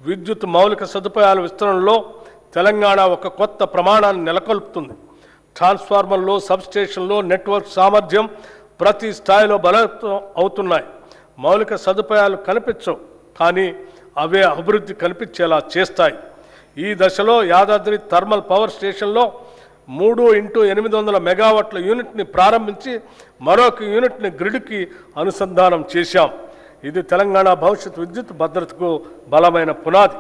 విద్యుత్ మౌలిక సదుపాయాల విస్తరణలో తెలంగాణ ఒక కొత్త ప్రమాణాన్ని నెలకొల్పుతుంది. ట్రాన్స్ఫార్మర్లు, సబ్స్టేషన్లు, నెట్వర్క్ సామర్థ్యం ప్రతి స్థాయిలో బలోపేతం అవుతున్నాయి. మౌలిక సదుపాయాలు కనిపించవు, కానీ అవే అభివృద్ధి కనిపించేలా చేస్తాయి. ఈ దశలో యాదాద్రి థర్మల్ పవర్ స్టేషన్లో 3x800 మెగావాట్ల యూనిట్ని ప్రారంభించి మరొక యూనిట్ని గ్రిడ్కి అనుసంధానం చేశాం. ఇది తెలంగాణ భవిష్యత్ విద్యుత్ భద్రతకు బలమైన పునాది.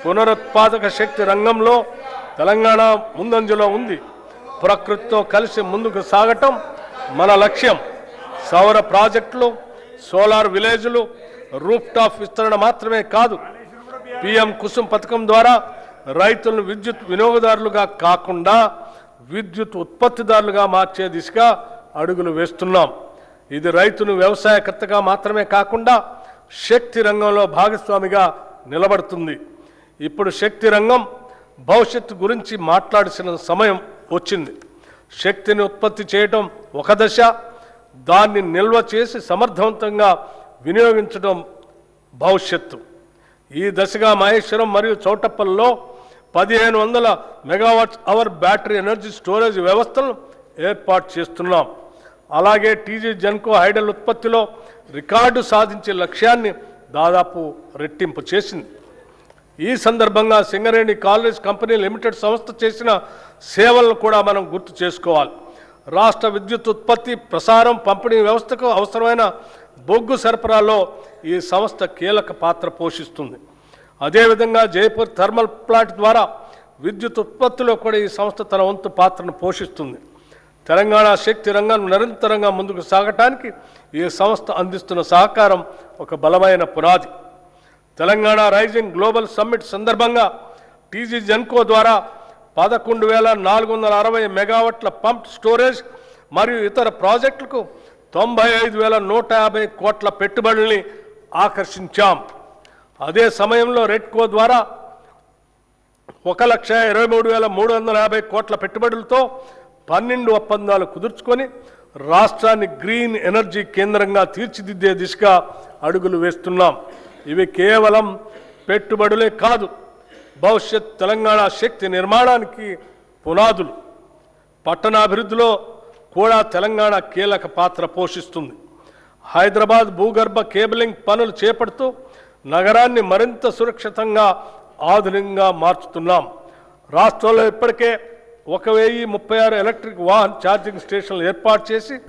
పునరుత్పాదక శక్తి రంగంలో తెలంగాణ ముందంజలో ఉంది. ప్రకృతితో కలిసి ముందుకు సాగటం మన లక్ష్యం. సౌర ప్రాజెక్టులు, సోలార్ విలేజ్లు, రూఫ్టాప్ విస్తరణ మాత్రమే కాదు, PM కుసుమ్ పథకం ద్వారా రైతులను విద్యుత్ వినియోగదారులుగా కాకుండా విద్యుత్ ఉత్పత్తిదారులుగా మార్చే దిశగా అడుగులు వేస్తున్నాం. ఇది రైతును వ్యవసాయకర్తగా మాత్రమే కాకుండా శక్తి రంగంలో భాగస్వామిగా నిలబడుతుంది. ఇప్పుడు శక్తి రంగం భవిష్యత్తు గురించి మాట్లాడాల్సిన సమయం వచ్చింది. శక్తిని ఉత్పత్తి చేయడం ఒక దశ, దాన్ని నిల్వ చేసి సమర్థవంతంగా వినియోగించడం భవిష్యత్తు. ఈ దశగా మహేశ్వరం మరియు చౌటప్పల్లో 1500 megawatts hour battery energy storage వ్యవస్థలను ఏర్పాటు చేస్తున్నాం. అలాగే టీజీ జెన్కో హైడల్ ఉత్పత్తిలో రికార్డు సాధించే లక్ష్యాన్ని దాదాపు రెట్టింపు చేసింది. ఈ సందర్భంగా సింగరేణి కాలేజ్ కంపెనీ లిమిటెడ్ సంస్థ చేసిన సేవలను కూడా మనం గుర్తు చేసుకోవాలి. రాష్ట్ర విద్యుత్ ఉత్పత్తి, ప్రసారం, పంపిణీ వ్యవస్థకు అవసరమైన బొగ్గు సరఫరాలో ఈ సంస్థ కీలక పాత్ర పోషిస్తుంది. అదేవిధంగా జైపూర్ థర్మల్ ప్లాంట్ ద్వారా విద్యుత్ ఉత్పత్తిలో కూడా ఈ సంస్థ తన వంతు పాత్రను పోషిస్తుంది. తెలంగాణ శక్తి రంగం నిరంతరంగా ముందుకు సాగటానికి ఈ సంస్థ అందిస్తున్న సహకారం ఒక బలమైన పునాది. తెలంగాణ రైజింగ్ గ్లోబల్ సమ్మిట్ సందర్భంగా టీజీ జెన్కో ద్వారా 11,460 మెగావాట్ల పంప్ స్టోరేజ్ మరియు ఇతర ప్రాజెక్టులకు 95,150 కోట్ల పెట్టుబడుల్ని ఆకర్షించాం. అదే సమయంలో రెడ్కో ద్వారా 1,23,350 కోట్ల పెట్టుబడులతో 12 ఒప్పందాలు కుదుర్చుకొని రాష్ట్రాన్ని గ్రీన్ ఎనర్జీ కేంద్రంగా తీర్చిదిద్దే దిశగా అడుగులు వేస్తున్నాం. ఇవి కేవలం పెట్టుబడులే కాదు, భవిష్యత్ తెలంగాణ శక్తి నిర్మాణానికి పునాదులు. పట్టణాభివృద్ధిలో కూడా తెలంగాణ కీలక పాత్ర పోషిస్తుంది. హైదరాబాద్ భూగర్భ కేబులింగ్ పనులు చేపడుతూ నగరాన్ని మరింత సురక్షితంగా, ఆధునికంగా మార్చుతున్నాం. రాష్ట్రంలో ఇప్పటికే 1036 ఎలక్ట్రిక్ వాహన్ ఛార్జింగ్ స్టేషన్లు ఏర్పాటు చేసి